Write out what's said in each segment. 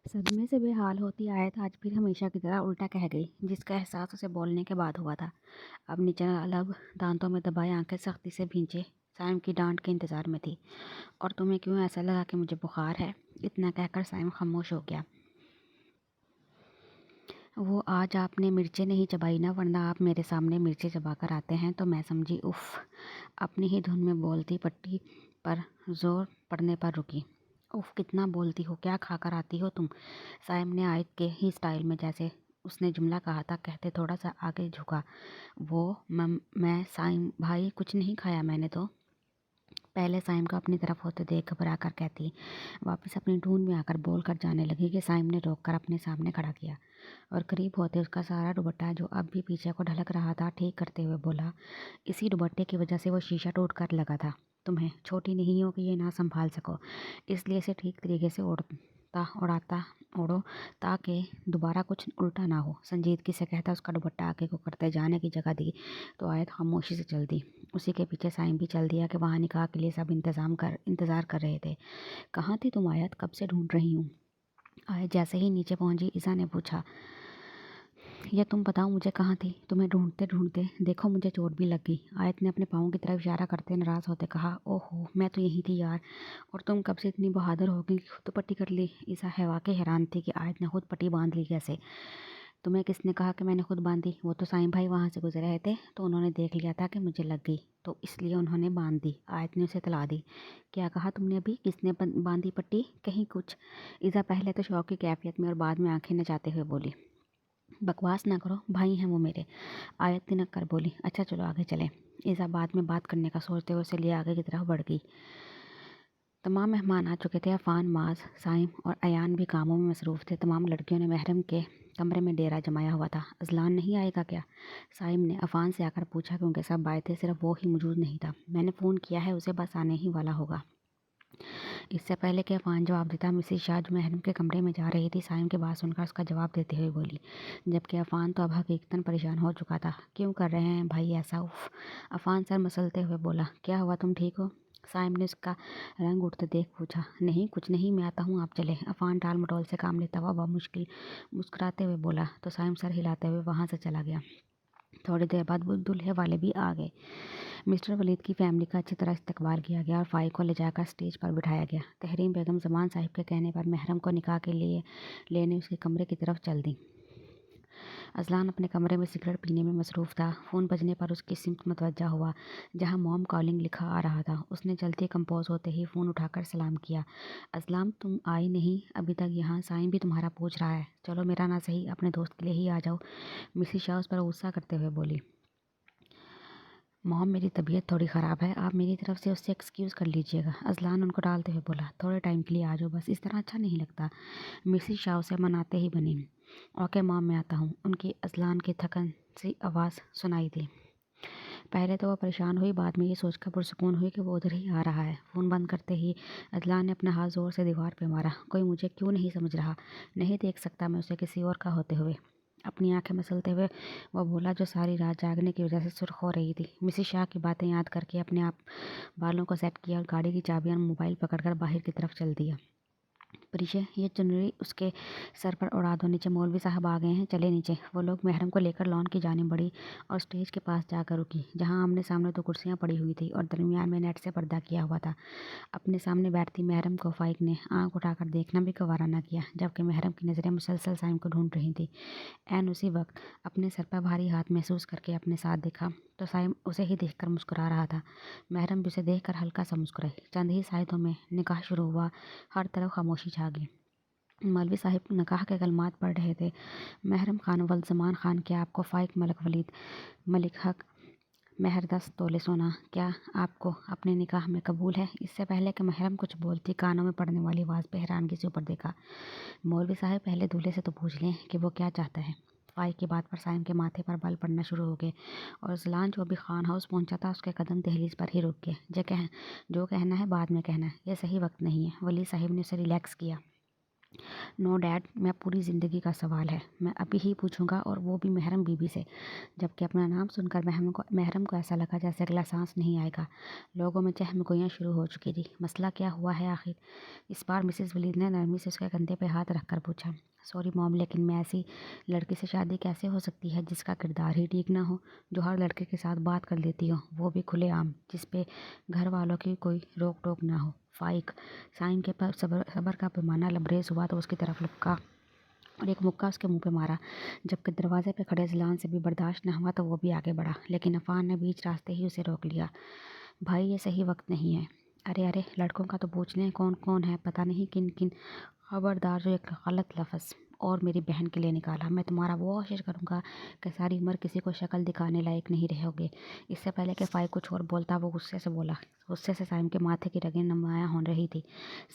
صدمے سے بے حال ہوتی آیت آج پھر ہمیشہ کی طرح الٹا کہہ گئی، جس کا احساس اسے بولنے کے بعد ہوا تھا۔ اب نچلا لب دانتوں میں دبائے آنکھیں سختی سے بھینچے سائم کی ڈانٹ کے انتظار میں تھی۔ اور تمہیں کیوں ایسا لگا کہ مجھے بخار ہے؟ اتنا کہہ کر سائم خاموش ہو گیا۔ وہ آج آپ نے مرچیں نہیں چبائی نا، ورنہ آپ میرے سامنے مرچیں چبا کر آتے ہیں تو میں سمجھی۔ اف، اپنی ہی دھن میں بولتی پٹی پر زور پڑنے پر رکی۔ اف، کتنا بولتی ہو، کیا کھا کر آتی ہو تم؟ سائم نے آیت کے ہی سٹائل میں جیسے اس نے جملہ کہا تھا کہتے تھوڑا سا آگے جھکا۔ وہ میں سائم بھائی کچھ نہیں کھایا میں نے تو۔ پہلے سائم کو اپنی طرف ہوتے دیکھ گھبرا کر کہتی، واپس اپنی ڈھون میں آ کر بول کر جانے لگی کہ سائم نے روک کر اپنے سامنے کھڑا کیا اور قریب ہوتے اس کا سارا دوپٹہ جو اب بھی پیچھے کو ڈھلک رہا تھا ٹھیک کرتے ہوئے بولا، اسی دوپٹے کی وجہ سے وہ شیشہ ٹوٹ کر لگا تھا۔ تمہیں چھوٹی نہیں ہو کہ یہ نہ سنبھال سکو، اس لیے اسے ٹھیک طریقے سے اوڑو تاکہ دوبارہ کچھ الٹا نہ ہو۔ سنجیدگی سے کہتا اس کا دوپٹہ آگے کو کرتے جانے کی جگہ دی تو آیت خاموشی سے چل دی۔ اسی کے پیچھے سائم بھی چل دیا کہ وہاں نکاح کے لیے سب انتظار کر رہے تھے۔ کہاں تھی تم آیت؟ کب سے ڈھونڈ رہی ہوں۔ آیت جیسے ہی نیچے پہنچی ایزا نے پوچھا، یا تم بتاؤ مجھے کہاں تھی؟ تمہیں ڈھونڈتے ڈھونڈتے دیکھو مجھے چوٹ بھی لگ گئی۔ آیت نے اپنے پاؤں کی طرف اشارہ کرتے ناراض ہوتے کہا، او ہو، میں تو یہی تھی یار، اور تم کب سے اتنی بہادر ہو گئی کہ خود پٹی کر لی۔ ایزا واقعی حیران تھی کہ آیت نے خود پٹی باندھ لی کیسے۔ تمہیں کس نے کہا کہ میں نے خود باندھی؟ وہ تو سائم بھائی وہاں سے گزر رہے تھے تو انہوں نے دیکھ لیا تھا کہ مجھے لگ گئی تو اس لیے انہوں نے باندھ دی۔ آیت نے اسے اطلاع دی۔ کیا کہا تم نے ابھی؟ کس نے باندھی پٹی؟ کہیں کچھ۔ ایزا پہلے تو شوق کی کیفیت میں اور بعد میں آنکھیں نچاتے ہوئے بولی، بکواس نہ کرو، بھائی ہیں وہ میرے۔ آیت تنک کر بولی، اچھا چلو آگے چلیں۔ ایزا بعد میں بات کرنے کا سوچتے ہوئے اسے لے آگے کی طرف بڑھ گئی۔ تمام مہمان آ چکے تھے۔ عفان، معاذ، سائم اور ایان بھی کاموں میں مصروف تھے۔ تمام لڑکیوں نے محرم کے کمرے میں ڈیرا جمایا ہوا تھا۔ اذلان نہیں آئے گا کیا؟ سائم نے عفان سے آ کر پوچھا کیونکہ سب آئے تھے، صرف وہ ہی موجود نہیں تھا۔ میں نے فون کیا ہے اسے، بس آنے ہی والا ہوگا۔ اس سے پہلے کہ عفان جواب دیتا، مسز شاہ جو محرم کے کمرے میں جا رہی تھی سائم کی بات سن کر اس کا جواب دیتے ہوئے بولی، جبکہ عفان تو اب حقیقتاً پریشان ہو چکا تھا۔ کیوں کر رہے ہیں بھائی ایسا؟ اف، عفان سر مسلتے ہوئے بولا، کیا ہوا، تم ٹھیک ہو؟ سائم نے اس کا رنگ اٹھتے دیکھ پوچھا، نہیں کچھ نہیں، میں آتا ہوں آپ چلیں۔ عفان ٹال مٹول سے کام لیتا ہوا بمشکل مسکراتے ہوئے بولا تو سائم سر ہلاتے ہوئے وہاں سے چلا گیا۔ تھوڑی دیر بعد دولہے والے بھی آ گئے۔ مسٹر ولید کی فیملی کا اچھی طرح استقبال کیا گیا اور فائق کو لے جا کر اسٹیج پر بٹھایا گیا۔ تحریم بیگم زمان صاحب کے کہنے پر محرم کو نکاح کے لیے لینے اس کے کمرے کی طرف چل دیں۔ اذلان اپنے کمرے میں سگریٹ پینے میں مصروف تھا۔ فون بجنے پر اس کی سمت متوجہ ہوا جہاں موم کالنگ لکھا آ رہا تھا۔ اس نے جلدی کمپوز ہوتے ہی فون اٹھا کر سلام کیا، اذلان تم آئی نہیں ابھی تک یہاں؟ سائم بھی تمہارا پوچھ رہا ہے۔ چلو میرا نہ صحیح اپنے دوست کے لیے ہی آ جاؤ۔ مسز شاہ اس پر غصہ کرتے ہوئے بولی، موم میری طبیعت تھوڑی خراب ہے، آپ میری طرف سے اس سے ایکسکیوز کر لیجیے گا۔ اذلان ان کو ٹالتے ہوئے بولا، تھوڑے ٹائم کے لیے آ جاؤ بس، اس طرح اچھا نہیں لگتا۔ مسز شاہ اسے مناتے ہی بنی، اوکے موم میں آتا ہوں۔ ان کی اذلان کی تھکن سی آواز سنائی دی۔ پہلے تو وہ پریشان ہوئی، بعد میں یہ سوچ کر پرسکون ہوئی کہ وہ ادھر ہی آ رہا ہے۔ فون بند کرتے ہی اذلان نے اپنا ہاتھ زور سے دیوار پہ مارا، کوئی مجھے کیوں نہیں سمجھ رہا؟ نہیں دیکھ سکتا میں اسے کسی اور کا ہوتے ہوئے؟ اپنی آنکھیں مسلتے ہوئے وہ بولا جو ساری رات جاگنے کی وجہ سے سرخ ہو رہی تھی۔ مسز شاہ کی باتیں یاد کر کے اپنے آپ بالوں کو سیٹ کیا اور گاڑی کی چابیاں اور موبائل پکڑ کر باہر کی طرف چل دیا۔ پریشے، یہ چنری اس کے سر پر اڑا دو، نیچے مولوی صاحب آ گئے ہیں، چلے نیچے۔ وہ لوگ محرم کو لے کر لان کی جانب بڑھی اور اسٹیج کے پاس جا کر رکی جہاں آمنے سامنے دو کرسیاں پڑی ہوئی تھی اور درمیان میں نیٹ سے پردہ کیا ہوا تھا۔ اپنے سامنے بیٹھتی محرم کو فائق نے آنکھ اٹھا کر دیکھنا بھی گوارا نہ کیا، جبکہ محرم کی نظریں مسلسل سائم کو ڈھونڈ رہی تھیں۔ عین اسی وقت اپنے سر پر بھاری ہاتھ محسوس کر کے اپنے ساتھ دیکھا تو سائم اسے ہی دیکھ کر مسکرا رہا تھا۔ محرم بھی اسے دیکھ کر ہلکا سا مسکرائی۔ چند ہی ساعتوں میں نکاح شروع ہوا، ہر طرف خاموشی چھا گئی۔ مولوی صاحب نکاح کے کلمات پڑھ رہے تھے، محرم خان ولد زمان خان، کیا آپ کو فائق ملک ولید ملک حق مہر 10 تولے سونا کیا آپ کو اپنے نکاح میں قبول ہے؟ اس سے پہلے کہ محرم کچھ بولتی کانوں میں پڑنے والی آواز پہ حیرانگی سے اوپر دیکھا۔ مولوی صاحب پہلے دولہے سے تو پوچھ لیں کہ وہ کیا چاہتا ہے۔ فائق کی بات پر سائم کے ماتھے پر بال پڑنا شروع ہو گئے اور اذلان جو ابھی خان ہاؤس پہنچا تھا اس کے قدم دہلیز پر ہی رک گئے۔ جو کہنا ہے بعد میں کہنا، یہ صحیح وقت نہیں ہے۔ ولی صاحب نے اسے ریلیکس کیا۔ नो डैड, मैं पूरी ज़िंदगी का सवाल है, मैं अभी ही पूछूंगा और वो भी महरम बीबी से। जबकि अपना नाम सुनकर महरम को ऐसा लगा जैसे अगला सांस नहीं आएगा। लोगों में चहमगोइयाँ शुरू हो चुकी थी। मसला क्या हुआ है आखिर? इस बार मिसेस वलीद ने नरमी से उसके कंधे पे हाथ रखकर पूछा। सॉरी मॉम, लेकिन मैं ऐसी लड़की से शादी कैसे हो सकती है जिसका किरदार ही ठीक ना हो, जो हर लड़के के साथ बात कर लेती हो, वो भी खुलेआम, जिस पे घर वालों की कोई रोक टोक ना हो। फाइक। साइम के पास सबर का पैमाना लबरेज हुआ तो उसकी तरफ लपका और एक मुक्का उसके मुंह पे मारा। जबकि दरवाजे पे खड़े जलान से भी बर्दाश्त न हुआ तो वो भी आगे बढ़ा, लेकिन अफान ने बीच रास्ते ही उसे रोक लिया। भाई, ये सही वक्त नहीं है। अरे अरे, लड़कों का तो पूछ लें, कौन कौन है, पता नहीं किन किन। खबरदार, जो एक गलत लफ्ज़ और मेरी बहन के लिए निकाला, मैं तुम्हारा वो कोशिश करूँगा कि सारी उम्र किसी को शक्ल दिखाने लायक नहीं रहोगे। इससे पहले कि फ़ाइक कुछ और बोलता, वो गुस्से से बोला। गुस्से से साइम के माथे की रगें नुमायाँ हो रही थी।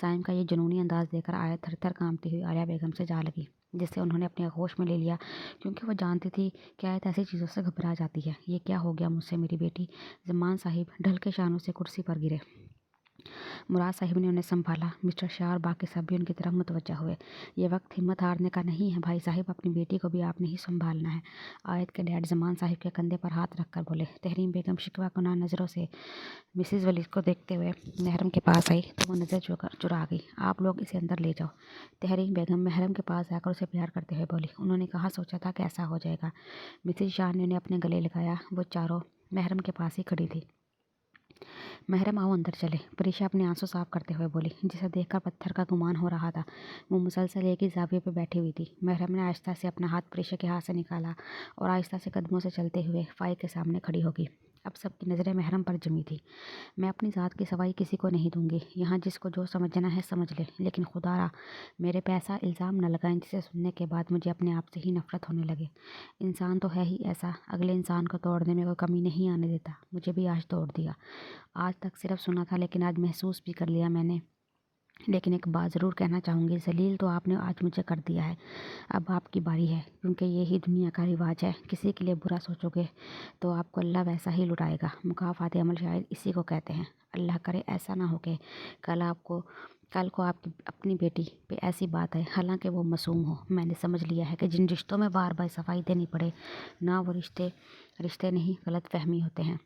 साइम का ये जुनूनी अंदाज़ देखकर आया थर थर काँपती हुई आलिया बेगम से जा लगी, जिससे उन्होंने अपने होश में ले लिया, क्योंकि वो जानती थी कि आयत ऐसी चीज़ों से घबरा जाती है। ये क्या हो गया मुझसे मेरी बेटी? ज़मान साहिब ढल के शानों से कुर्सी पर गिरे। मुराद साहिब ने उन्हें संभाला। मिस्टर शाह और बाकी सब भी उनकी तरफ मुतवज्जा हुए। ये वक्त हिम्मत हारने का नहीं है भाई साहिब, अपनी बेटी को भी आपने ही संभालना है। आयत के डैड जमान साहिब के कंधे पर हाथ रखकर बोले। तहरीम बेगम शिकवा कुना नज़रों से मिसिज वलीद को देखते हुए महरम के पास आई तो वो नज़र चुरा गई। आप लोग इसे अंदर ले जाओ। तहरीम बेगम महरम के पास जाकर उसे प्यार करते हुए बोली। उन्होंने कहा सोचा था कि ऐसा हो जाएगा। मिसिज शाह ने उन्हें अपने गले लगाया। वो चारों महरम के पास ही खड़ी थी। महरम आओ अंदर चले, परीक्षा अपने आंसू साफ करते हुए बोली, जिसे देखकर पत्थर का गुमान हो रहा था। वो मुसलसल एक ही जाविये पर बैठी हुई थी। महरम ने आहिस्ता से अपना हाथ परीक्षा के हाथ से निकाला और आहिस्ता से कदमों से चलते हुए फ़ाइक के सामने खड़ी होगी। अब सबकी नज़रें महरम पर जमी थी। मैं अपनी ज़ात की सवाई किसी को नहीं दूंगी। यहाँ जिसको जो समझना है समझ ले, लेकिन खुदारा मेरे पे ऐसा इल्ज़ाम न लगाएं जिसे सुनने के बाद मुझे अपने आप से ही नफ़रत होने लगे। इंसान तो है ही ऐसा, अगले इंसान को तोड़ने में कोई कमी नहीं आने देता। मुझे भी आज तोड़ दिया। आज तक सिर्फ सुना था, लेकिन आज महसूस भी कर लिया मैंने। लेकिन एक बात ज़रूर कहना चाहूँगी, जलील तो आपने आज मुझे कर दिया है। अब आपकी बारी है, क्योंकि यही दुनिया का रिवाज है। किसी के लिए बुरा सोचोगे तो आपको अल्लाह वैसा ही लुटाएगा। मुकाफ़ात अमल शायद इसी को कहते हैं। अल्लाह करे ऐसा ना हो कि कल को आपकी अपनी बेटी पे ऐसी बात है, हालांकि वो मासूम हो। मैंने समझ लिया है कि जिन रिश्तों में बार बार सफाई देनी पड़े ना, वो रिश्ते रिश्ते नहीं, गलत फहमी होते हैं।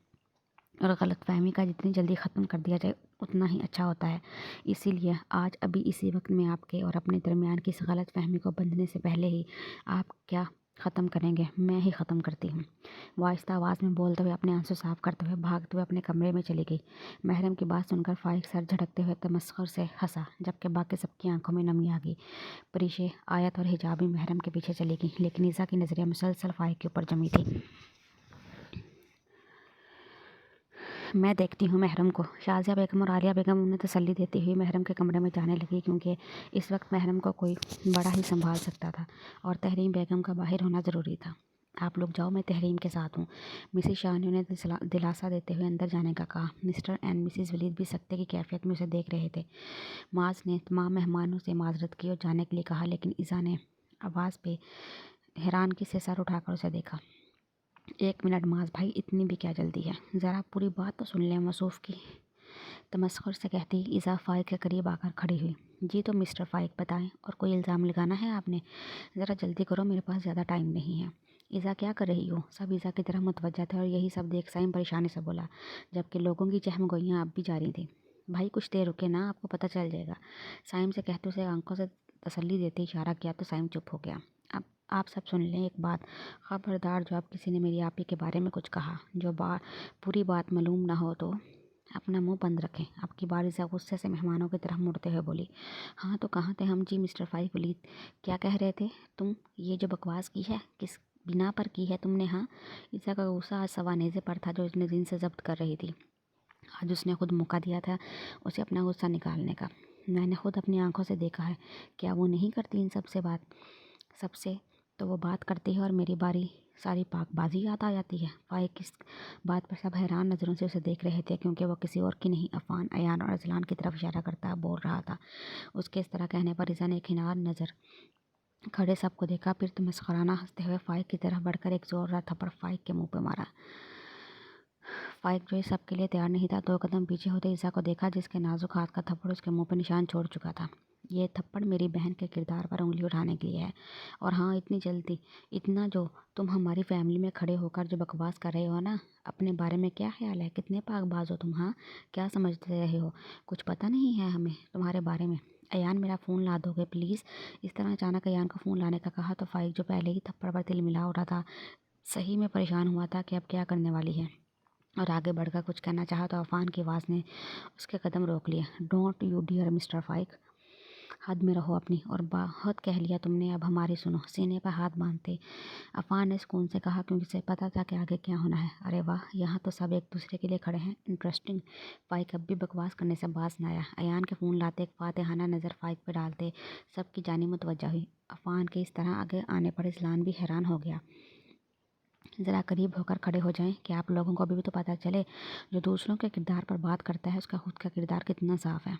और गलतफ़हमी का जितनी जल्दी ख़त्म कर दिया जाए उतना ही अच्छा होता है। इसीलिए आज अभी इसी वक्त में आपके और अपने दरमियान की इस गलतफ़हमी को बंधने से पहले ही आप क्या ख़त्म करेंगे, मैं ही ख़त्म करती हूँ। वो आहिस्ता आवाज़ में बोलते हुए अपने आंसू साफ करते हुए भागते हुए अपने कमरे में चली गई। महरम की बात सुनकर फ़ाइक सर झटकते हुए तमस्खुर से हंसा, जबकि बाकी सबकी आंखों में नमी आ गई। परिशे, आयत और हिजाबी महरम के पीछे चली गई, लेकिन ईसा की नज़रें मुसलसल फ़ाइक के ऊपर जमी थी। मैं देखती हूँ महरम को। शाज़िया बेगम और आलिया बेगम उन्हें तसल्ली देती हुई महरम के कमरे में जाने लगी, क्योंकि इस वक्त महरम को कोई बड़ा ही संभाल सकता था और तहरीम बेगम का बाहर होना ज़रूरी था। आप लोग जाओ, मैं तहरीम के साथ हूँ। मिसिज शाह ने उन्हें दिलासा देते हुए अंदर जाने का कहा। मिस्टर एंड मिसिज वलीद भी सख्ते की कैफियत में उसे देख रहे थे। माज ने तमाम मेहमानों से माजरत की और जाने के लिए कहा, लेकिन ईसा ने आवाज़ पे हैरानगी से सर उठाकर उसे देखा। एक मिनट माज भाई, इतनी भी क्या जल्दी है, ज़रा पूरी बात तो सुन लें। मसूफ़ की तमस्खुर से कहती ईज़ा फ़ाइक के करीब आकर खड़ी हुई। जी तो मिस्टर फ़ाइक बताएं, और कोई इल्ज़ाम लगाना है आपने? ज़रा जल्दी करो, मेरे पास ज़्यादा टाइम नहीं है। ईज़ा क्या कर रही हो? सब ईज़ा की तरफ मुतवज्जा थे और यही सब देख साइम परेशानी से बोला, जबकि लोगों की चहमगोइयाँ अब भी जारी थी। भाई कुछ देर रुके ना, आपको पता चल जाएगा। साइम से कहते उसे आंखों से तसल्ली देते इशारा किया तो साइम चुप हो गया। अब आप सब सुन लें एक बात, खबरदार जो आप किसी ने मेरी आपी के बारे में कुछ कहा, जो पूरी बात मालूम ना हो तो अपना मुंह बंद रखें। आपकी बारिशा गुस्से से मेहमानों की तरफ मुड़ते हुए बोली। हाँ तो कहाँ थे हम जी मिस्टर फ़ाइक वलीद? क्या कह रहे थे तुम? ये जो बकवास की है किस बिना पर की है तुमने? हाँ, ईसा का गुस्सा आज सवानेज़े पर था जो इसने दिन से जब्त कर रही थी। आज उसने खुद मौका दिया था उसे अपना गुस्सा निकालने का। मैंने खुद अपनी आंखों से देखा है। क्या वो नहीं करती इन सबसे बात? सबसे तो वो बात करती है और मेरी बारी सारी पाकबाजी याद आ जाती है। फ़ाइक इस बात पर सब हैरान नज़रों से उसे देख रहे थे, क्योंकि वो किसी और की नहीं अफ़ान, अयान और अजलान की तरफ इशारा करता बोल रहा था। उसके इस तरह कहने पर ईसा ने एक हिनार नज़र खड़े सबको देखा, फिर तो मस्खराना हंसते हुए फ़ाइक की तरफ बढ़कर एक ज़ोरदार थप्पड़ फ़ाइक के मुंह पे मारा। फ़ाइक जो इस सबके लिए तैयार नहीं था, 2 कदम पीछे होते ईसा को देखा, जिसके नाजुक हाथ का थप्पड़ उसके मुंह पे निशान छोड़ चुका था। یہ تھپڑ میری بہن کے کردار پر انگلی اٹھانے کے لیے ہے۔ اور ہاں، اتنی جلدی اتنا جو تم ہماری فیملی میں کھڑے ہو کر جو بکواس کر رہے ہو نا، اپنے بارے میں کیا خیال ہے؟ کتنے پاک باز ہو تم؟ ہاں، کیا سمجھتے رہے ہو؟ کچھ پتہ نہیں ہے ہمیں تمہارے بارے میں؟ ایان، میرا فون لا دو گے پلیز؟ اس طرح اچانک ایان کو فون لانے کا کہا تو فائق جو پہلے ہی تھپڑ پر تل ملا اٹھا تھا، صحیح میں پریشان ہوا تھا کہ اب کیا کرنے والی ہے، اور آگے بڑھ کر کچھ کہنا چاہا تو عفان کی آواز نے اس کے قدم روک لیے۔ ڈونٹ یو ڈیئر مسٹر فائق، حد میں رہو اپنی، اور بہت کہہ لیا تم نے، اب ہماری سنو۔ سینے پر ہاتھ باندھتے عفان نے سکون سے کہا، کیونکہ اسے پتا تھا کہ آگے کیا ہونا ہے۔ ارے واہ، یہاں تو سب ایک دوسرے کے لیے کھڑے ہیں، انٹرسٹنگ۔ فائق اب بھی بکواس کرنے سے باز نہ آیا۔ ایان کے فون لاتے ایک فاتحانہ نظر فائق پہ ڈالتے سب کی جانب متوجہ ہوئی۔ عفان کے اس طرح آگے آنے پر اذلان بھی حیران ہو گیا۔ ذرا قریب ہو کر کھڑے ہو جائیں کہ آپ لوگوں کو ابھی بھی تو پتہ چلے، جو دوسروں کے کردار پر بات کرتا ہے اس کا خود کا کردار کتنا صاف ہے۔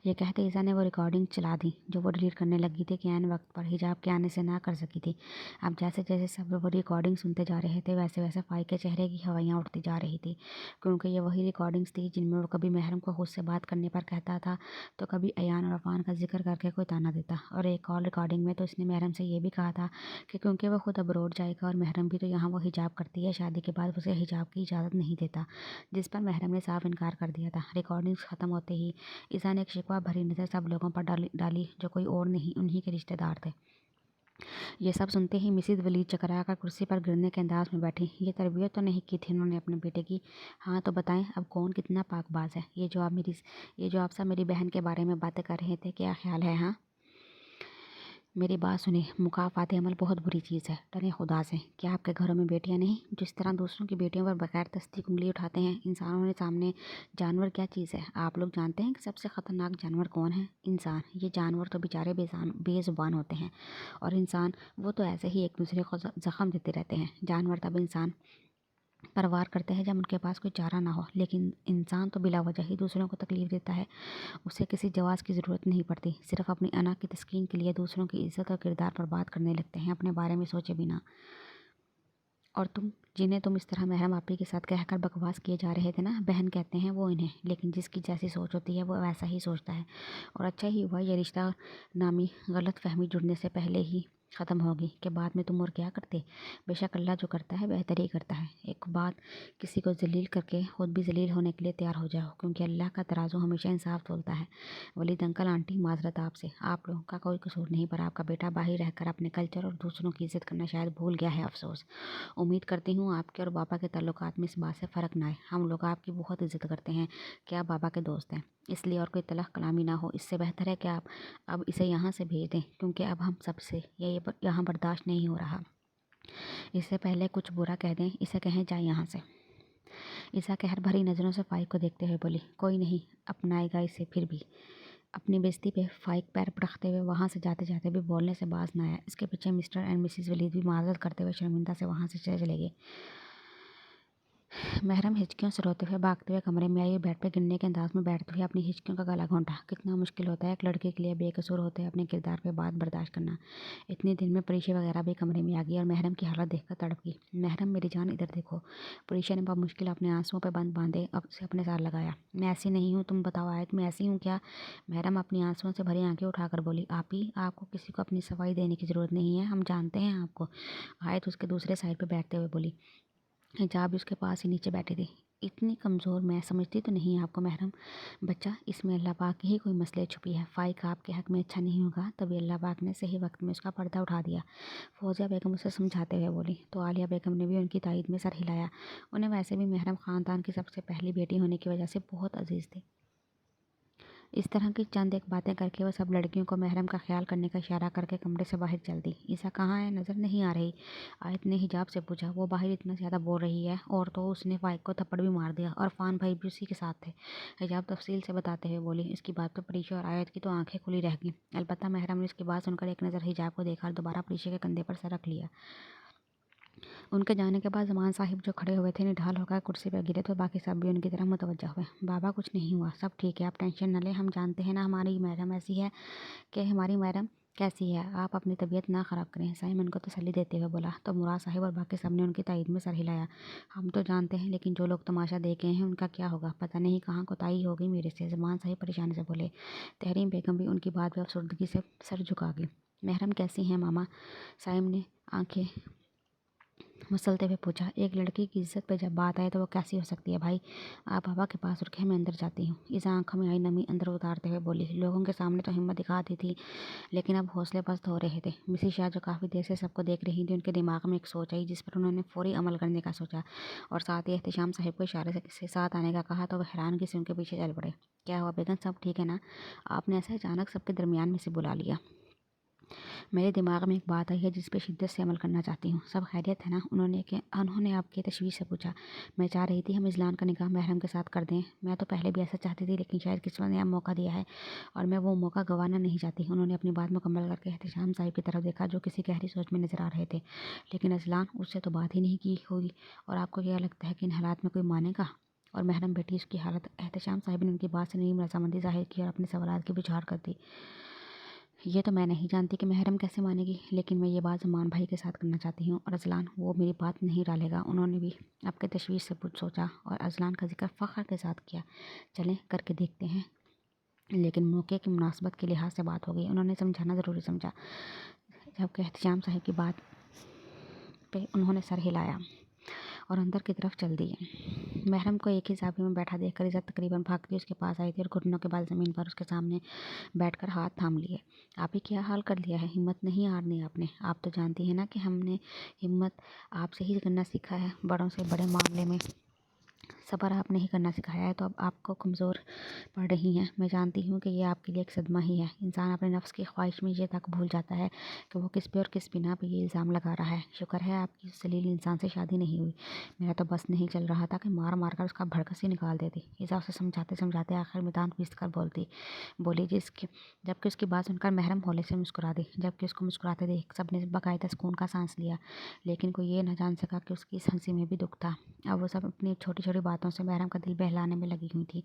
یہ کہتے عیسیٰ نے وہ ریکارڈنگ چلا دی جو وہ ڈیلیٹ کرنے لگی تھی کہ عین وقت پر حجاب کے آنے سے نہ کر سکی تھی۔ اب جیسے جیسے سب وہ ریکارڈنگ سنتے جا رہے تھے، ویسے ویسے فائق کے چہرے کی ہوائیاں اٹھتی جا رہی تھی، کیونکہ یہ وہی ریکارڈنگز تھی جن میں وہ کبھی محرم کو خود سے بات کرنے پر کہتا تھا تو کبھی ایان اور عفان کا ذکر کر کے کوئی طعنہ دیتا۔ اور ایک اور ریکارڈنگ میں تو اس نے محرم سے یہ بھی کہا تھا کہ کیونکہ وہ خود ابروڈ جائے گا اور محرم بھی، تو یہاں وہ حجاب کرتی ہے، شادی کے بعد اسے حجاب کی اجازت نہیں دیتا، جس پر محرم نے صاف انکار کر دیا تھا۔ ریکارڈنگز ختم ہوتے ہی عیسیٰ نے ایک شکوہ بھری نظر سب لوگوں پر ڈالی جو کوئی اور نہیں انہی کے رشتہ دار تھے۔ یہ سب سنتے ہی مسز ولید چکرا کر کرسی پر گرنے کے انداز میں بیٹھی۔ یہ تربیت تو نہیں کی تھی انہوں نے اپنے بیٹے کی؟ ہاں تو بتائیں اب کون کتنا پاک باز ہے؟ یہ جو آپ سب میری بہن کے بارے میں باتیں کر رہے تھے، کیا خیال ہے؟ ہاں، میری بات سنیں، مکافات عمل بہت بری چیز ہے، ڈریں خدا سے۔ کیا آپ کے گھروں میں بیٹیاں نہیں جو اس طرح دوسروں کی بیٹیوں پر بغیر تصدیق انگلی اٹھاتے ہیں؟ انسانوں کے سامنے جانور کیا چیز ہے؟ آپ لوگ جانتے ہیں کہ سب سے خطرناک جانور کون ہے؟ انسان۔ یہ جانور تو بیچارے بے زبان ہوتے ہیں، اور انسان وہ تو ایسے ہی ایک دوسرے کو زخم دیتے رہتے ہیں۔ جانور تب انسان پر وار کرتے ہیں جب ان کے پاس کوئی چارہ نہ ہو، لیکن انسان تو بلا وجہ ہی دوسروں کو تکلیف دیتا ہے۔ اسے کسی جواز کی ضرورت نہیں پڑتی، صرف اپنی انا کی تسکین کے لیے دوسروں کی عزت اور کردار پر بات کرنے لگتے ہیں، اپنے بارے میں سوچے بنا۔ اور جنہیں تم اس طرح محرم آپی کے ساتھ کہہ کر بکواس کیے جا رہے تھے نا، بہن کہتے ہیں وہ انہیں، لیکن جس کی جیسی سوچ ہوتی ہے وہ ویسا ہی سوچتا ہے۔ اور اچھا ہی ہوا یہ رشتہ نامی غلط فہمی جڑنے سے پہلے ہی ختم ہوگی، کہ بعد میں تم اور کیا کرتے۔ بے شک اللہ جو کرتا ہے بہتر ہی کرتا ہے۔ ایک بات، کسی کو ذلیل کر کے خود بھی ذلیل ہونے کے لیے تیار ہو جاؤ، کیونکہ اللہ کا ترازو ہمیشہ انصاف تولتا ہے۔ ولید انکل آنٹی، معذرت آپ سے، آپ لوگوں کا کوئی قصور نہیں، پر آپ کا بیٹا باہر رہ کر اپنے کلچر اور دوسروں کی عزت کرنا شاید بھول گیا ہے، افسوس۔ امید کرتی ہوں آپ کے اور بابا کے تعلقات میں اس بات سے فرق نہ آئے، ہم لوگ آپ کی بہت عزت کرتے ہیں کہ آپ بابا کے دوست ہیں، اس لیے اور کوئی تلخ کلامی نہ ہو، اس سے بہتر ہے کہ آپ اب اسے یہاں سے بھیج دیں، کیونکہ اب ہم سب سے یہ یہاں برداشت نہیں ہو رہا۔ اس سے پہلے کچھ برا کہہ دیں، اسے کہیں جائے یہاں سے۔ عیسیٰ قہر بھری نظروں سے فائق کو دیکھتے ہوئے بولی، کوئی نہیں اپنائے گا اسے پھر بھی۔ اپنی بےزتی پہ فائق پیر پٹکتے ہوئے وہاں سے جاتے جاتے بھی بولنے سے باز نہ آیا۔ اس کے پیچھے مسٹر اینڈ مسز ولید بھی معذرت کرتے ہوئے شرمندہ سے وہاں سے چلے گئے۔ محرم ہچکیوں سے روتے ہوئے بھاگتے ہوئے کمرے میں آئی اور بیڈ پہ گرنے کے انداز میں بیٹھتے ہوئے اپنی ہچکیوں کا گلا گھونٹا۔ کتنا مشکل ہوتا ہے ایک لڑکے کے لیے بے قصور ہوتے ہوئے اپنے کردار پہ بات برداشت کرنا۔ اتنی دن میں پریشا وغیرہ بھی کمرے میں آ گئی اور محرم کی حالت دیکھ کر تڑپ گئی۔ محرم میری جان ادھر دیکھو۔ پریشا نے بمشکل اپنے آنسوؤں پہ بند باندھے اسے اپنے ساتھ لگایا۔ میں ایسی نہیں ہوں، تم بتاؤ آیت، میں ایسی ہوں کیا؟ محرم اپنی آنسوؤں سے بھری آنکھیں اٹھا کر بولی، آپی آپ کو کسی کو اپنی صفائی دینے کی ضرورت نہیں ہے، ہم جانتے ہیں آپ کو۔ آیت اس کے دوسرے سائڈ پہ بیٹھتے ہوئے بولی، حجاب بھی اس کے پاس ہی نیچے بیٹھی تھی۔ اتنی کمزور میں سمجھتی تو نہیں آپ کو محرم بچہ، اس میں اللہ پاک کی ہی کوئی مسئلہ چھپی ہے۔ فائق آپ کے حق میں اچھا نہیں ہوگا، تبھی اللہ پاک نے صحیح وقت میں اس کا پردہ اٹھا دیا۔ فوزیہ بیگم اسے سمجھاتے ہوئے بولی، تو عالیہ بیگم نے بھی ان کی تائید میں سر ہلایا۔ انہیں ویسے بھی محرم خاندان کی سب سے پہلی بیٹی ہونے کی وجہ سے بہت عزیز تھی۔ اس طرح کی چند ایک باتیں کر کے وہ سب لڑکیوں کو محرم کا خیال کرنے کا اشارہ کر کے کمرے سے باہر چل دی۔ عیسیٰ کہاں ہے؟ نظر نہیں آ رہی؟ آیت نے حجاب سے پوچھا۔ وہ باہر اتنا زیادہ بول رہی ہے، اور تو اس نے فائق کو تھپڑ بھی مار دیا، اور عرفان بھائی بھی اسی کے ساتھ تھے، حجاب تفصیل سے بتاتے ہوئے بولی۔ اس کی بات پہ پریشا اور آیت کی تو آنکھیں کھلی رہ گئیں، البتہ محرم نے اس کی بات سن کر ایک نظر حجاب کو دیکھا اور دوبارہ پریشا کے کندھے پر سر رکھ لیا۔ ان کے جانے کے بعد زمان صاحب جو کھڑے ہوئے تھے نڈھال ہو کر کرسی پہ گرے تو باقی سب بھی ان کی طرف متوجہ ہوئے۔ بابا کچھ نہیں ہوا، سب ٹھیک ہے، آپ ٹینشن نہ لیں، ہم جانتے ہیں نا ہماری محرم ایسی ہے کہ ہماری محرم कैसी है? आप अपनी तबीयत ना ख़राब करें। साइम उनको तसल्ली देते हुए बोला। तो मुराद साहिब और बाकी सब ने उनकी तायद में सर हिलाया। हम तो जानते हैं, लेकिन जो लोग तमाशा देख गए हैं उनका क्या होगा? पता नहीं कहाँ कोताही हो गई मेरे से। ज़मान साहिब परेशानी से बोले। तहरीम बेगम भी उनकी बात पे अफसरदगी से सर झुका गई। महरम कैसी हैं मामा? साइम ने आंखें मसलते हुए पूछा। एक लड़की की इज्जत पे जब बात आए तो वो कैसी हो सकती है भाई? आप बाबा के पास रखे, मैं अंदर जाती हूँ। इस आंखों में आई नमी अंदर उतारते हुए बोली। लोगों के सामने तो हिम्मत दिखा दी थी, लेकिन अब हौसले पस्त हो रहे थे। मिसेस शाह जो काफ़ी देर से सबको देख रही थी, उनके दिमाग में एक सोच आई जिस पर उन्होंने फौरी अमल करने का सोचा और साथ ही एहतशाम साहिब को इशारे से साथ आने का कहा तो वह हैरानगी से उनके पीछे चल पड़े। क्या हुआ बेगम, सब ठीक है ना? आपने ऐसा अचानक सबके दरमियान में से बुला लिया। मेरे दिमाग में एक बात आई है जिस पे शिद्दत से अमल करना चाहती हूँ। सब खैरियत है ना? उन्होंने आपकी तशवीश से पूछा। मैं चाह रही थी हम इज़लान का निकाह महरम के साथ कर दें। मैं तो पहले भी ऐसा चाहती थी, लेकिन शायद किस्मत ने अब मौका दिया है और मैं वो मौका गंवाना नहीं चाहती। उन्होंने अपनी बात मुकम्मल करके एहतशाम साहिब की तरफ देखा, जो किसी गहरी सोच में नजर आ रहे थे। लेकिन इज़लान, उससे तो बात ही नहीं की हुई, और आपको क्या लगता है कि इन हालात में कोई मानेगा? और महरम बेटी उसकी हालत? एहतशाम साहिब ने उनकी बात से नई रजामंदी जाहिर की और अपने सवाल की बुझार कर दी। ये तो मैं नहीं जानती कि महरम कैसे मानेगी, लेकिन मैं ये बात ज़मान भाई के साथ करना चाहती हूँ और अजलान वो मेरी बात नहीं डालेगा। उन्होंने भी आपके तशवीश से कुछ सोचा और अजलान का जिक्र फ़ख्र के साथ किया। चलें करके देखते हैं, लेकिन मौके की मुनासबत के लिहाज से बात हो गई। उन्होंने समझाना ज़रूरी समझा, जबकि एहतशाम साहिब की बात पे उन्होंने सर हिलाया और अंदर की तरफ चल दिए। महरम को एक ही साफे में बैठा देखकर इज़्ज़त तकरीबन भागती उसके पास आई थी और घुटनों के बल ज़मीन पर उसके सामने बैठकर हाथ थाम लिए। आप ही क्या हाल कर लिया है? हिम्मत नहीं हारनी आपने। आप तो जानती हैं ना कि हमने हिम्मत आपसे ही करना सीखा है। बड़ों से बड़े मामले में सब्र आप नहीं करना सिखाया है, तो अब आपको कमज़ोर पड़ रही हैं। मैं जानती हूँ कि ये आपके लिए एक सदमा ही है। इंसान अपने नफ्स की ख्वाहिश में ये तक भूल जाता है कि वो किस पे और किस बिना पे ये इल्ज़ाम लगा रहा है। शुक्र है आपकी उस जलील इंसान से शादी नहीं हुई। मेरा तो बस नहीं चल रहा था कि मार मार कर उसका भड़कस ही निकाल देती। ईज़ा उसे समझाते समझाते आखिर में दांत पीस कर बोली जबकि उसकी बात सुनकर महरम हौले से मुस्कुरा दी। जबकि उसको मुस्कुराते देख सब ने बाकायदा सुकून का सांस लिया, लेकिन कोई ये न जान सका कि उसकी इस हंसी में भी दुख था। अब वो सब अपनी छोटी छोटी बातों से महरम का दिल बहलाने में लगी हुई थी।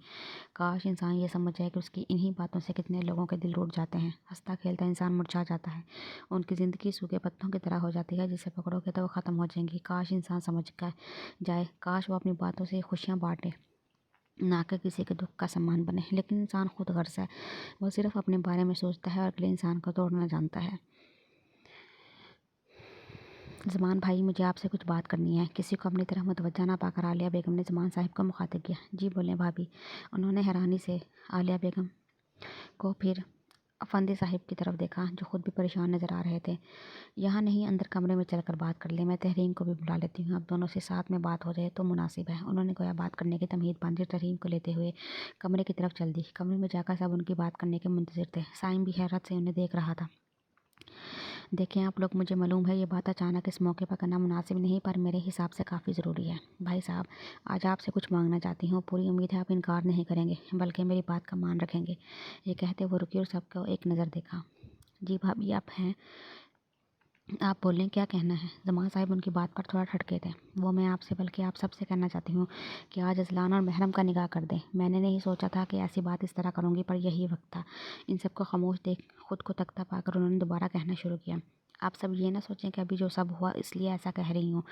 काश इंसान ये समझ जाए कि उसकी इन्हीं बातों से कितने लोगों के दिल टूट जाते हैं। हंसता खेलता इंसान मुरझा जाता है, उनकी ज़िंदगी सूखे पत्तों की तरह हो जाती है जिसे पकड़ोगे तो वो ख़त्म हो जाएंगी। काश इंसान समझ जाए, काश वो अपनी बातों से खुशियाँ बांटे, ना कि किसी के दुख का सम्मान बने। लेकिन इंसान खुद गर्ज है, वो सिर्फ अपने बारे में सोचता है और अगले इंसान को तोड़ना जानता है। ज़मान भाई, मुझे आपसे कुछ बात करनी है। किसी को अपनी तरफ मुतवज्जा ना पाकर आलिया बेगम ने ज़मान साहिब को मुखातिब किया। जी बोलें भाभी। उन्होंने हैरानी से आलिया बेगम को फिर अफंदी साहिब की तरफ देखा, जो खुद भी परेशान नज़र आ रहे थे। यहाँ नहीं, अंदर कमरे में चलकर बात कर ले। मैं तहरीम को भी बुला लेती हूँ, अब दोनों से साथ में बात हो जाए तो मुनासिब है। उन्होंने गोया बात करने की तमहीद बांधी, तहरीम को लेते हुए कमरे की तरफ चल दी। कमरे में जाकर सब उनकी बात करने के मुंतज़िर थे। साइम भी हैरत से उन्हें देख रहा था। देखें आप लोग, मुझे मालूम है ये बात अचानक इस मौके पर करना मुनासिब नहीं, पर मेरे हिसाब से काफ़ी ज़रूरी है। भाई साहब, आज आपसे कुछ मांगना चाहती हूँ। पूरी उम्मीद है आप इनकार नहीं करेंगे, बल्कि मेरी बात का मान रखेंगे। ये कहते वो रुकी और सबको एक नज़र देखा। जी भाभी, आप बोलें, क्या कहना है? ज़मान साहिब उनकी बात पर थोड़ा ठटके थे। वो मैं आपसे बल्कि आप सबसे कहना चाहती हूँ कि आज अजलान और महरम का निकाह कर दें। मैंने नहीं सोचा था कि ऐसी बात इस तरह करूँगी, पर यही वक्त था। इन सबको खामोश देख खुद को तख्ता पाकर उन्होंने दोबारा कहना शुरू किया। आप सब ये ना सोचें कि अभी जो सब हुआ इसलिए ऐसा कह रही हूँ।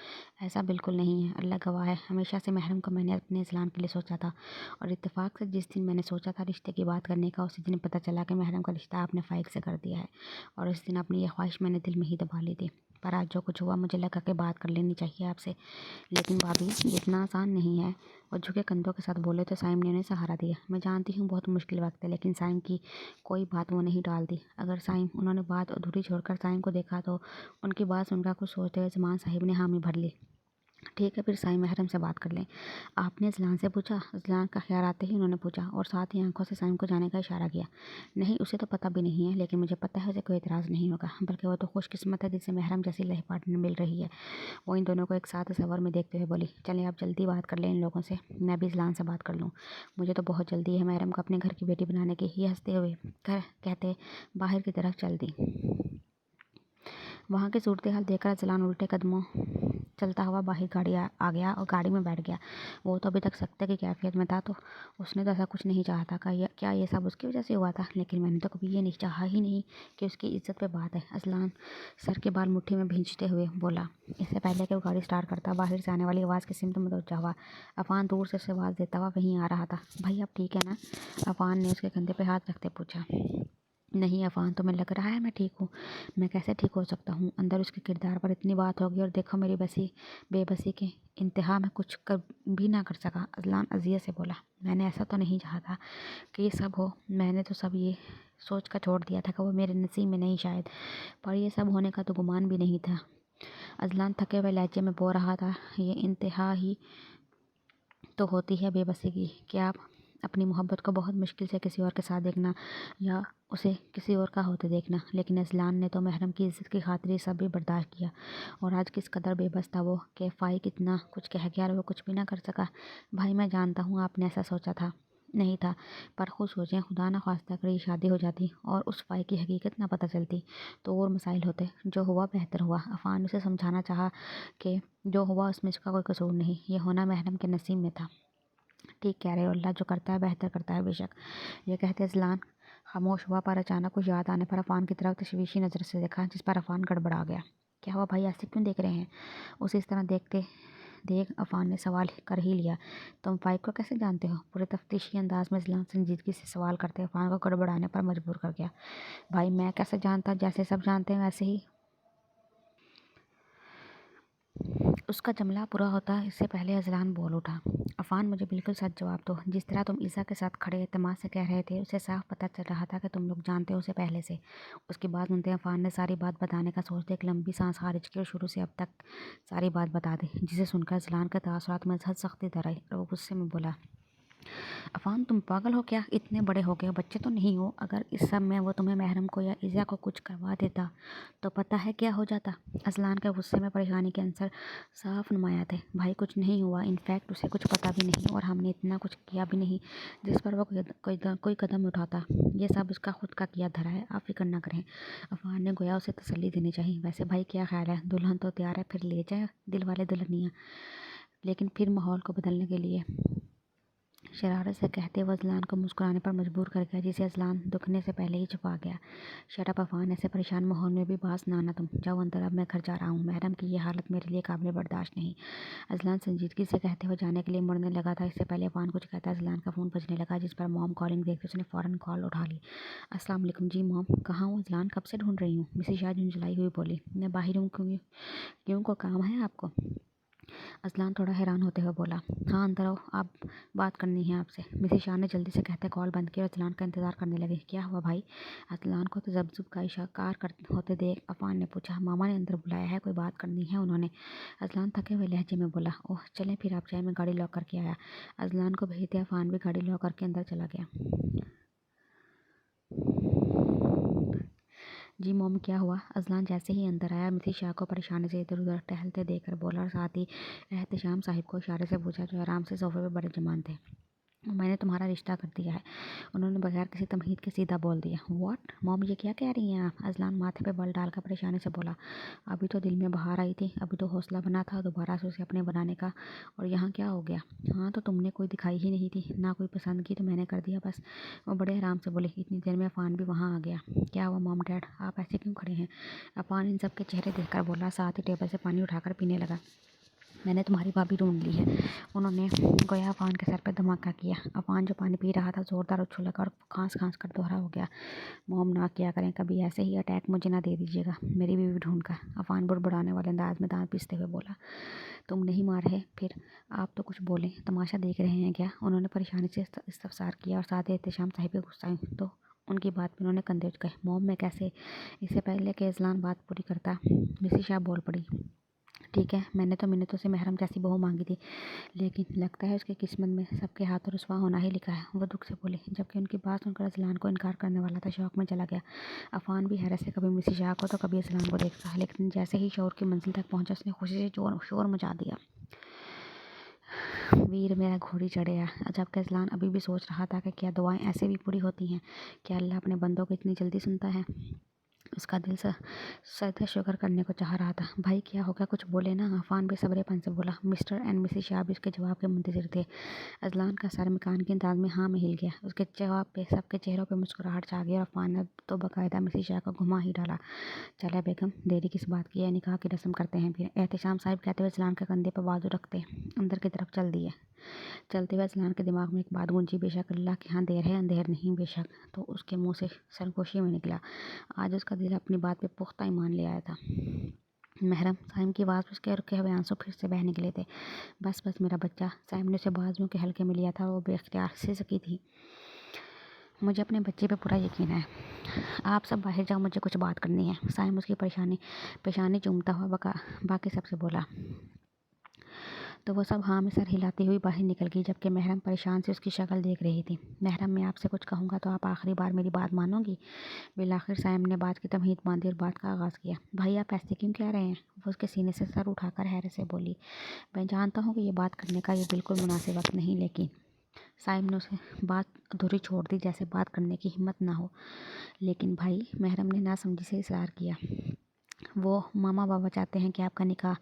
ऐसा बिल्कुल नहीं है, अल्लाह गवाह है। हमेशा से महरम को मैंने अपने इस्लाम के लिए सोचा था, और इत्तेफाक से जिस दिन मैंने सोचा था रिश्ते की बात करने का, उसी दिन पता चला कि महरम का रिश्ता आपने फ़ाइक से कर दिया है। और इस दिन अपनी ये ख्वाहिश मैंने दिल में ही दबा ली थी, पर आज जो कुछ हुआ मुझे लगा कि बात कर लेनी चाहिए आपसे। लेकिन भाभी, ये इतना आसान नहीं है। और झुके कंधों के साथ बोले तो साइम ने उन्हें सहारा दिया। मैं जानती हूँ बहुत मुश्किल वक्त है, लेकिन साइम की कोई बात वो नहीं टालती। अगर साइम, उन्होंने बात अधूरी छोड़कर साइम को देखा, तो उनकी बात सुनकर कुछ सोचते हुए ज़मान साहिब ने हामी भर ली। ठीक है, फिर साईं महरम से बात कर लें। आपने अज़लान से पूछा? अज़लान का ख्याल आते ही उन्होंने पूछा, और साथ ही आंखों से साईं को जाने का इशारा किया। नहीं, उसे तो पता भी नहीं है, लेकिन मुझे पता है उसे कोई एतराज़ नहीं होगा, बल्कि वो तो खुशकिस्मत है जिसे महरम जैसी लाइफ पार्टनर मिल रही है। वो इन दोनों को एक साथ तस्वर में देखते हुए बोली, चलें आप जल्दी बात कर लें इन लोगों से, मैं भी अज़लान से बात कर लूँ। मुझे तो बहुत जल्दी है महरम को अपने घर की बेटी बनाने की। ही हंसते हुए कहते बाहर की तरफ चल दी। वहाँ की सूरत-ए-हाल देखकर अज़लान उल्टे कदमों चलता हुआ बाहर गाड़ी आ गया और गाड़ी में बैठ गया। वो तो अभी तक सख्ते की कैफियत में था, तो उसने तो ऐसा कुछ नहीं चाहा था। क्या ये सब उसकी वजह से हुआ था? लेकिन मैंने तो कभी ये नहीं चाहा ही नहीं कि उसकी इज्जत पे बात है। अज़लान सर के बाल मुट्ठी में भींचते हुए बोला। इससे पहले कि वो गाड़ी स्टार्ट करता, बाहर से आने वाली आवाज़ की सिमत मुतवज्जा हुआ। अफ़ान दूर से उसे आवाज़ देता हुआ वहीं आ रहा था। भाई अब ठीक है ना? अफ़ान ने उसके कंधे पे हाथ रखते पूछा। नहीं अफ़ान, तुम्हें लग रहा है मैं ठीक हूँ? मैं कैसे ठीक हो सकता हूँ? अंदर उसके किरदार पर इतनी बात होगी और देखो मेरी बेबसी के इंतहा में कुछ कर भी ना कर सका। अज़लान अज़ियत से बोला। मैंने ऐसा तो नहीं चाहा था कि ये सब हो। मैंने तो सब ये सोच कर छोड़ दिया था कि वो मेरे नसीब में नहीं शायद, पर ये सब होने का तो गुमान भी नहीं था। अज़लान थके हुए लहजे में बोल रहा था। ये इंतहा ही तो होती है बेबसी की, कि आप अपनी मोहब्बत को बहुत मुश्किल से किसी और के साथ देखना या उसे किसी और का होते देखना। लेकिन अज़लान ने तो महरम की इज़्ज़त की खातिर ये सब भी बर्दाश्त किया, और आज किस कदर बेबस था वो कि फ़ाइक इतना कुछ कह गया और वो कुछ भी ना कर सका। भाई मैं जानता हूँ आपने ऐसा सोचा था नहीं था, पर खुद सोचें, खुदा ना ख्वास्ता अगर ये शादी हो जाती और उस फ़ाइक की हकीकत ना पता चलती तो और मसाइल होते। जो हुआ बेहतर हुआ। अफ़ान उसे समझाना चाहा कि जो हुआ उसमें इसका कोई कसूर नहीं, ये होना महरम के नसीब में था। ठीक कह रहे हो, अल्लाह जो करता है बेहतर करता है बेशक। ये कहते अज़लान खामोश हुआ, पर अचानक कुछ याद आने पर अफ़ान की तरफ तशवीशी नज़र से देखा, जिस पर अफ़ान गड़बड़ा गया। क्या हुआ भाई, ऐसे क्यों देख रहे हैं? उसे इस तरह देखते देख अफ़ान ने सवाल कर ही लिया। तुम फ़ाइक को कैसे जानते हो? पूरे तफ्तीशी अंदाज में अज़लान संजीदगी से सवाल करते अफ़ान को गड़बड़ाने पर मजबूर कर गया। भाई मैं कैसे जानता? जैसे सब जानते हैं वैसे ही। उसका जुमला पूरा होता इससे पहले अज़लान बोल उठा। अफ़ान मुझे बिल्कुल सच जवाब दो। जिस तरह तुम ईसा के साथ खड़े एतमाद से कह रहे थे, उसे साफ पता चल रहा था कि तुम लोग जानते हो उसे पहले से। उसकी बात सुनते अफ़ान ने सारी बात बताने का सोचते एक लंबी सांस खारिज की और शुरू से अब तक सारी बात बता दी, जिसे सुनकर अज़लान के तासुरात में हद सख्ती दर आई और वो गुस्से में बोला। अफ़ान तुम पागल हो क्या? इतने बड़े हो गए, बच्चे तो नहीं हो। अगर इस सब में वो तुम्हें महरम को या इज़ा को कुछ करवा देता तो पता है क्या हो जाता? अज़लान के गुस्से में परेशानी के अंसर साफ नुमाया थे। भाई कुछ नहीं हुआ, इनफैक्ट उसे कुछ पता भी नहीं, और हमने इतना कुछ किया भी नहीं जिस पर वो कोई कदम उठाता। ये सब उसका खुद का किया धरा है, आप फिक्र ना करें। अफ़ान ने गोया उसे तसल्ली देनी चाहिए। वैसे भाई क्या ख्याल है? दुल्हन तो तैयार है, फिर ले जाए दिल वाले दुल्हनिया। लेकिन फिर माहौल को बदलने के लिए शरारत से कहते हुए अज़लान को मुस्कुराने पर मजबूर कर गया, जिसे अज़लान दुखने से पहले ही छुपा गया। शट अप अफ़ान, ऐसे परेशान माहौल में भी बास ना आना तुम। जाओ अंदर, अब मैं घर जा रहा हूँ। महरम की ये हालत मेरे लिए काबिल बर्दाश्त नहीं। अज़लान संजीदगी से कहते हुए जाने के लिए मुड़ने लगा था, इससे पहले अफ़ान कुछ कहता अज़लान का फ़ोन बजने लगा, जिस पर मॉम कॉलिंग देखकर उसने फ़ौरन कॉल उठा ली। अस्सलाम वालेकुम। जी मॉम, कहाँ हूँ अज़लान? कब से ढूंढ रही हूँ? मिसेज शाह झुंझलाई हुई बोली। मैं बाहर हूँ। क्यों क्यों को काम है आपको? अज़लान थोड़ा हैरान होते हुए बोला। हाँ अंदर आओ, आप बात करनी है आपसे। मिसेज शाह ने जल्दी से कहते कॉल बंद किया और अज़लान का इंतज़ार करने लगे। क्या हुआ भाई? अज़लान को तजब्जुब का इशाकार होते देख अफ़ान ने पूछा। मामा ने अंदर बुलाया है, कोई बात करनी है उन्होंने। अज़लान थके हुए लहजे में बोला। ओह चलें फिर आप जाए, मैं गाड़ी लॉक करके आया। अज़लान को भेजते अफ़ान भी गाड़ी लॉक करके अंदर चला गया। जी मॉम क्या हुआ? अज़लान जैसे ही अंदर आया, मिसेज शाह को परेशानी से इधर उधर टहलते देखकर बोला, और साथ ही एहतशाम साहिब को इशारे से पूछा, जो आराम से सोफे पर बड़े जमान थे। मैंने तुम्हारा रिश्ता कर दिया है, उन्होंने बगैर किसी तमहीद के सीधा बोल दिया। व्हाट मॉम, ये क्या कह रही हैं आप? अज़लान माथे पे बल डालकर परेशानी से बोला। अभी तो दिल में बहार आई थी, अभी तो हौसला बना था दोबारा से उसे अपने बनाने का, और यहाँ क्या हो गया? हाँ तो तुमने कोई दिखाई ही नहीं थी, ना कोई पसंद की, तो मैंने कर दिया बस। वो बड़े आराम से बोले। इतनी देर में अफ़ान भी वहाँ आ गया। क्या हुआ मॉम डैड, आप ऐसे क्यों खड़े हैं? अफ़ान इन सब के चेहरे देखकर बोला, साथ ही टेबल से पानी उठाकर पीने लगा। मैंने तुम्हारी भाभी ढूंढ ली है, उन्होंने गोया अफ़ान के सर पर धमाका किया। अफ़ान जो पानी पी रहा था ज़ोरदार उछल लगा और खांस खांस कर दोहरा हो गया। मॉम ना किया करें, कभी ऐसे ही अटैक मुझे ना दे दीजिएगा, मेरी बीवी ढूंढ कर। अफ़ान बुड़बुड़ाने वाले अंदाज में दांत पीसते हुए बोला। तुम नहीं मार रहे फिर? आप तो कुछ बोलें, तमाशा देख रहे हैं क्या? उन्होंने परेशानी से इस्तफसार किया, और साथ ही एहतशाम साहिब के गुस्सा तो उनकी बात में उन्होंने कंधे उचकाए। मॉम मैं कैसे? इससे पहले कि अज़लान बात पूरी करता, मिसेज शाह बोल पड़ी। ठीक है, मैंने तो मिन्नतों से महरम जैसी बहू मांगी थी, लेकिन लगता है उसकी किस्मत में सबके हाथों रुसवा होना ही लिखा है। वो दुख से बोली, जबकि उनकी बात सुनकर अज़लान को इनकार करने वाला था शौक में चला गया। अफ़ान भी हैरत से कभी मिसेज शाह को तो कभी अज़लान को देखता, लेकिन जैसे ही शोर की मंजिल तक पहुंचा, उसने खुशी से शोर मचा दिया। वीर मेरा घोड़ी चढ़ेगा। जबकि अज़लान अभी भी सोच रहा था कि क्या दुआएं ऐसे भी पूरी होती हैं? क्या अल्लाह अपने बंदों को इतनी जल्दी सुनता है? اس کا دل سجدہ شکر کرنے کو چاہ رہا تھا۔ بھائی کیا ہو گیا، کچھ بولے نا؟ عفان بھی صبر پن سے بولا۔ مسٹر اینڈ مسز شاہ بھی اس کے جواب کے منتظر تھے۔ اذلان کا سر مکان کے انداز میں ہاں میں ہل گیا۔ اس کے جواب پہ سب کے چہروں پہ مسکراہٹ چھا گئی اور عفان نے تو باقاعدہ مسز شاہ کو گھما ہی ڈالا۔ چلے بیگم، دیری کس بات کی ہے، نکاح کی رسم کرتے ہیں پھر، احتشام صاحب کہتے ہوئے اذلان کے کندھے پر بازو رکھتے اندر کی طرف چل دیے۔ چلتے ہوئے اذلان کے دماغ میں ایک بات گونجی، بے شک اللہ کے ہاں دیر ہے اندھیر نہیں، بے شک۔ تو اس کے منہ سے سرگوشی میں نکلا۔ آج اس کا دل اپنی بات پہ پختہ ایمان لے آیا تھا۔ محرم، سائم کی آواز اس کے رکے ہوئے آنسو پھر سے بہہ نکلے تھے۔ بس بس میرا بچہ، سائم نے اسے بازوؤں کے حلقے میں لیا تھا، وہ بے اختیار سسکی تھی۔ مجھے اپنے بچے پہ پورا یقین ہے، آپ سب باہر جاؤ، مجھے کچھ بات کرنی ہے۔ سائم اس کی پیشانی چومتا ہوا باقی سب سے بولا۔ تو وہ سب ہاں میں سر ہلاتی ہوئی باہر نکل گئی، جبکہ محرم پریشان سے اس کی شکل دیکھ رہی تھی۔ محرم، میں آپ سے کچھ کہوں گا تو آپ آخری بار میری بات مانو گی؟ بالآخر سائم نے بات کی تمہید باندھی اور بات کا آغاز کیا۔ بھائی آپ ایسے کیوں کہہ رہے ہیں؟ وہ اس کے سینے سے سر اٹھا کر حیرت سے بولی۔ میں جانتا ہوں کہ یہ بات کرنے کا یہ بالکل مناسب وقت نہیں، لیکن سائم نے اسے بات ادھوری چھوڑ دی، جیسے بات کرنے کی ہمت نہ ہو۔ لیکن بھائی، محرم نے ناسمجھی سے اصرار کیا، وہ ماما بابا چاہتے ہیں کہ آپ کا نکاح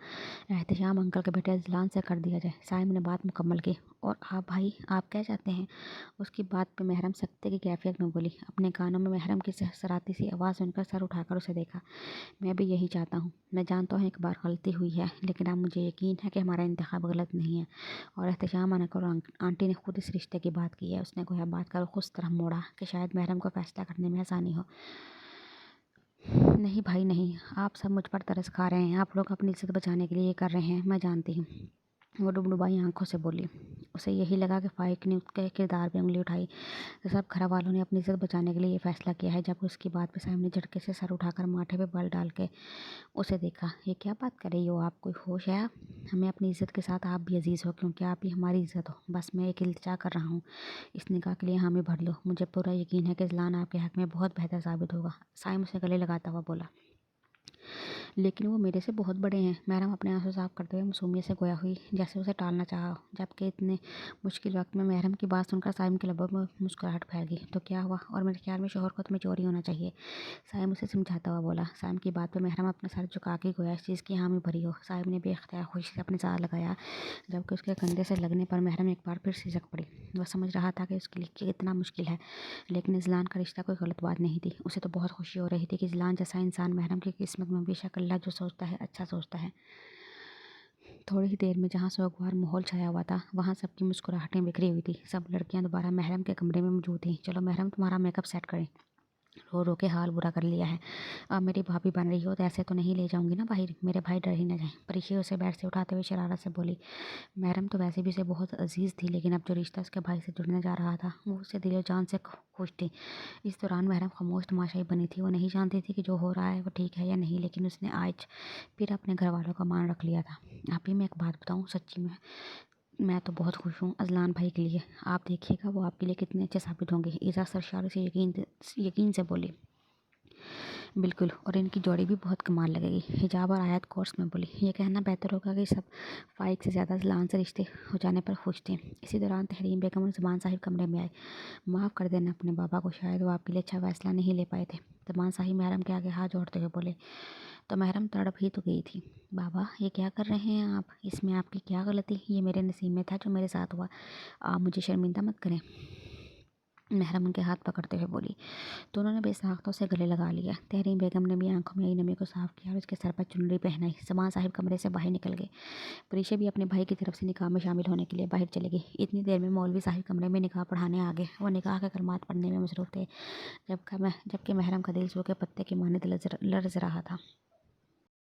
احتشام انکل کے بیٹے اذلان سے کر دیا جائے۔ سائم نے بات مکمل کی۔ اور آپ بھائی، آپ کیا چاہتے ہیں؟ اس کی بات پہ محرم سکتے کی کیفیت میں بولی۔ اپنے کانوں میں محرم کی سرسراتی سی آواز سن کر سر اٹھا کر اسے دیکھا۔ میں بھی یہی چاہتا ہوں۔ میں جانتا ہوں ایک بار غلطی ہوئی ہے، لیکن اب مجھے یقین ہے کہ ہمارا انتخاب غلط نہیں ہے۔ اور احتشام انکل اور آنٹی نے خود اس رشتے کی بات کی ہے۔ اس نے گویا بات کا رخ اس طرح موڑا کہ شاید محرم کو فیصلہ کرنے میں آسانی ہو۔ نہیں بھائی نہیں، آپ سب مجھ پر ترس کھا رہے ہیں، آپ لوگ اپنی عزت بچانے کے لیے یہ کر رہے ہیں، میں جانتی ہوں۔ وہ ڈبڈبائی آنکھوں سے بولی۔ اسے یہی لگا کہ فائق نے اس کے کردار پہ انگلی اٹھائی۔ سب گھر والوں نے اپنی عزت بچانے کے لیے یہ فیصلہ کیا ہے۔ جب اس کی بات پہ سائم نے جھٹکے سے سر اٹھا کر ماتھے پہ بل ڈال کے اسے دیکھا۔ یہ کیا بات کر رہی ہو آپ، کوئی ہوش ہے؟ ہمیں اپنی عزت کے ساتھ آپ بھی عزیز ہو، کیونکہ آپ بھی ہماری عزت ہو۔ بس میں ایک التجا کر رہا ہوں، اس نکاح کے لیے حامی بھر لو۔ مجھے پورا یقین ہے کہ اذلان آپ کے حق میں بہت بہتر ثابت ہوگا۔ سائم اسے گلے لگاتا ہوا بولا۔ لیکن وہ میرے سے بہت بڑے ہیں۔ محرم اپنے آنسو صاف کرتے ہوئے معصومیت سے گویا ہوئی، جیسے اسے ٹالنا چاہا ہو، جبکہ اتنے مشکل وقت میں محرم کی بات سن کر سائم کے لبوں میں مسکراہٹ پھیل گئی۔ تو کیا ہوا؟ اور میرے خیال میں شوہر کو تمہیں چوری ہونا چاہیے، سائم اسے سمجھاتا ہوا بولا۔ سائم کی بات پہ محرم اپنا سر جھکا کے گویا اس چیز کی حامی بھری ہو۔ سائم نے بے اختیار خوشی سے اپنے ساتھ لگایا، جبکہ اس کے کندھے سے لگنے پر محرم ایک بار پھر سسک پڑی۔ وہ سمجھ رہا تھا کہ اس کے لیے کتنا مشکل ہے، لیکن اذلان کا رشتہ کوئی غلط بات نہیں تھی۔ اسے تو بہت خوشی ہو رہی تھی کہ اذلان جیسا انسان محرم کی قسمت میں بے شک اللہ جو سوچتا ہے اچھا سوچتا ہے۔ تھوڑی ہی دیر میں جہاں سوگوار ماحول چھایا ہوا تھا، وہاں سب کی مسکراہٹیں بکھری ہوئی تھی۔ سب لڑکیاں دوبارہ محرم کے کمرے میں موجود تھیں۔ چلو محرم، تمہارا میک اپ سیٹ کریں، رو رو کے حال برا کر لیا ہے، اب میری بھابھی بن رہی ہو تو ایسے تو نہیں لے جاؤں گی نا باہر، میرے بھائی ڈر ہی نہ جائیں۔ پریشی اسے بیڈ سے اٹھاتے ہوئے شرارت سے بولی۔ محرم تو ویسے بھی اسے بہت عزیز تھی، لیکن اب جو رشتہ اس کے بھائی سے جڑنے جا رہا تھا وہ اسے دل و جان سے خوش تھی۔ اس دوران محرم خاموش تماشائی بنی تھی۔ وہ نہیں جانتی تھی کہ جو ہو رہا ہے وہ ٹھیک ہے یا نہیں، لیکن اس نے آج پھر اپنے گھر والوں کا مان رکھ لیا تھا۔ آپ ہی میں ایک بات بتاؤں، سچی میں تو بہت خوش ہوں اذلان بھائی کے لیے، آپ دیکھیے گا وہ آپ کے لیے کتنے اچھے ثابت ہوں گے، ایزا سرشار سے یقین سے بولی۔ بالکل، اور ان کی جوڑی بھی بہت کمال لگے گی، حجاب اور آیت کورس میں بولی۔ یہ کہنا بہتر ہوگا کہ سب فائق سے زیادہ اذلان سے رشتے ہو جانے پر خوش تھے۔ اسی دوران تحریم بیگم اور زمان صاحب کمرے میں آئے۔ معاف کر دینا اپنے بابا کو، شاید وہ آپ کے لیے اچھا فیصلہ نہیں لے پائے تھے، زمان صاحب محرم کے آگے ہاتھ جوڑتے ہوئے بولے۔ تو محرم تڑپ ہی تو گئی تھی۔ بابا یہ کیا کر رہے ہیں آپ، اس میں آپ کی کیا غلطی، یہ میرے نصیب میں تھا جو میرے ساتھ ہوا، آپ مجھے شرمندہ مت کریں، محرم ان کے ہاتھ پکڑتے ہوئے بولی۔ دونوں نے بے ساختوں سے گلے لگا لیا۔ تحریم بیگم نے بھی آنکھوں میں آئی نمی کو صاف کیا اور اس کے سر پر چنری پہنائی۔ زمان صاحب کمرے سے باہر نکل گئے۔ پریشا بھی اپنے بھائی کی طرف سے نکاح میں شامل ہونے کے لیے باہر چلے گئی۔ اتنی دیر میں مولوی صاحب کمرے میں نکاح پڑھانے آ گئے۔ وہ نکاح کے کلمات پڑھنے میں مصروف تھے، جبکہ محرم کا دل سو کے پتے کی مانند لرز رہا تھا۔